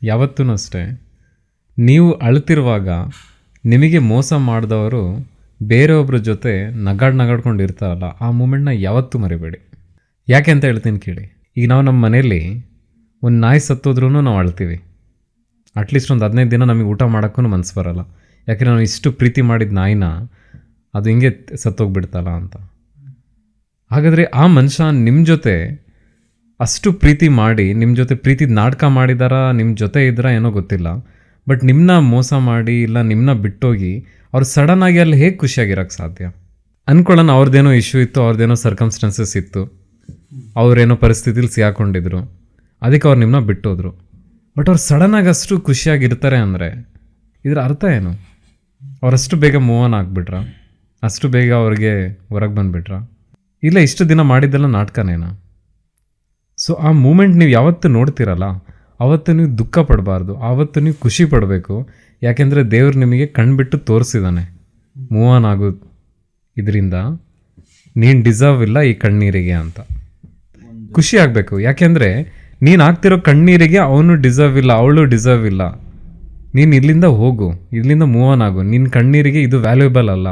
ಯಾವತ್ತೂ ಅಷ್ಟೇ, ನೀವು ಅಳ್ತಿರುವಾಗ ನಿಮಗೆ ಮೋಸ ಮಾಡಿದವರು ಬೇರೆಯೊಬ್ಬರ ಜೊತೆ ನಗಾಡ್ಕೊಂಡು ಇರ್ತಾರಲ್ಲ, ಆ ಮೂಮೆಂಟ್ನ ಯಾವತ್ತೂ ಮರಿಬೇಡಿ. ಯಾಕೆ ಅಂತ ಹೇಳ್ತೀನಿ ಕೇಳಿ. ಈಗ ನಾವು ನಮ್ಮ ಮನೆಯಲ್ಲಿ ಒಂದು ನಾಯಿ ಸತ್ತೋದ್ರೂ ನಾವು ಅಳ್ತೀವಿ. ಅಟ್ಲೀಸ್ಟ್ ಒಂದು 15 ದಿನ ನಮಗೆ ಊಟ ಮಾಡೋಕ್ಕೂ ಮನಸ್ಸು ಬರೋಲ್ಲ. ಯಾಕೆಂದರೆ ನಾವು ಇಷ್ಟು ಪ್ರೀತಿ ಮಾಡಿದ ನಾಯಿನ ಅದು ಹಿಂಗೆ ಸತ್ತೋಗ್ಬಿಡ್ತಲ್ಲ ಅಂತ. ಹಾಗಾದರೆ ಆ ಮನುಷ್ಯ ನಿಮ್ಮ ಜೊತೆ ಅಷ್ಟು ಪ್ರೀತಿ ಮಾಡಿ, ನಿಮ್ಮ ಜೊತೆ ಪ್ರೀತಿ ನಾಟಕ ಮಾಡಿದಾರ, ನಿಮ್ಮ ಜೊತೆ ಇದ್ರ ಏನೋ ಗೊತ್ತಿಲ್ಲ, ಬಟ್ ನಿಮ್ಮನ್ನ ಮೋಸ ಮಾಡಿ ಇಲ್ಲ ನಿಮ್ಮನ್ನ ಬಿಟ್ಟೋಗಿ ಅವ್ರು ಸಡನ್ನಾಗಿ ಅಲ್ಲಿ ಹೇಗೆ ಖುಷಿಯಾಗಿರೋಕ್ಕೆ ಸಾಧ್ಯ? ಅಂದ್ಕೊಳ್ಳೋಣ ಅವ್ರದ್ದೇನೋ ಇಶ್ಯೂ ಇತ್ತು, ಅವ್ರದ್ದೇನೋ ಸರ್ಕಮ್ಸ್ಟೆನ್ಸಸ್ ಇತ್ತು, ಅವರೇನೋ ಪರಿಸ್ಥಿತಿಲಿ ಸಿಗಾಕೊಂಡಿದ್ರು, ಅದಕ್ಕೆ ಅವ್ರು ನಿಮ್ಮನ್ನ ಬಿಟ್ಟೋದ್ರು. ಬಟ್ ಅವ್ರು ಸಡನ್ನಾಗಿ ಅಷ್ಟು ಖುಷಿಯಾಗಿರ್ತಾರೆ ಅಂದರೆ ಇದರ ಅರ್ಥ ಏನು? ಅವರಷ್ಟು ಬೇಗ ಮೂವ್ ಆನ್ ಆಗಿಬಿಟ್ರ? ಅಷ್ಟು ಬೇಗ ಅವ್ರಿಗೆ ಹೊರಗೆ ಬಂದುಬಿಟ್ರ? ಇಲ್ಲ ಇಷ್ಟು ದಿನ ಮಾಡಿದ್ದೆಲ್ಲ ನಾಟಕನೇನಾ? ಸೊ ಆ ಮೂಮೆಂಟ್ ನೀವು ಯಾವತ್ತು ನೋಡ್ತಿರಲ್ಲ ಆವತ್ತು ನೀವು ದುಃಖ ಪಡಬಾರ್ದು, ಆವತ್ತು ನೀವು ಖುಷಿ ಪಡಬೇಕು. ಯಾಕೆಂದರೆ ದೇವ್ರು ನಿಮಗೆ ಕಣ್ಬಿಟ್ಟು ತೋರಿಸಿದ್ದಾನೆ, ಮೂವ್ ಆನ್ ಆಗು, ಇದರಿಂದ ನೀನು ಡಿಸರ್ವ್ ಇಲ್ಲ ಈ ಕಣ್ಣೀರಿಗೆ ಅಂತ. ಖುಷಿ ಆಗಬೇಕು. ಯಾಕೆಂದರೆ ನೀನು ಆಗ್ತಿರೋ ಕಣ್ಣೀರಿಗೆ ಅವನು ಡಿಸರ್ವ್ ಇಲ್ಲ, ಅವಳು ಡಿಸರ್ವ್ ಇಲ್ಲ. ನೀನು ಇಲ್ಲಿಂದ ಹೋಗು, ಇಲ್ಲಿಂದ ಮೂವ್ ಆನ್ ಆಗು. ನಿನ್ನ ಕಣ್ಣೀರಿಗೆ ಇದು ವ್ಯಾಲ್ಯೂಬಲ್ ಅಲ್ಲ.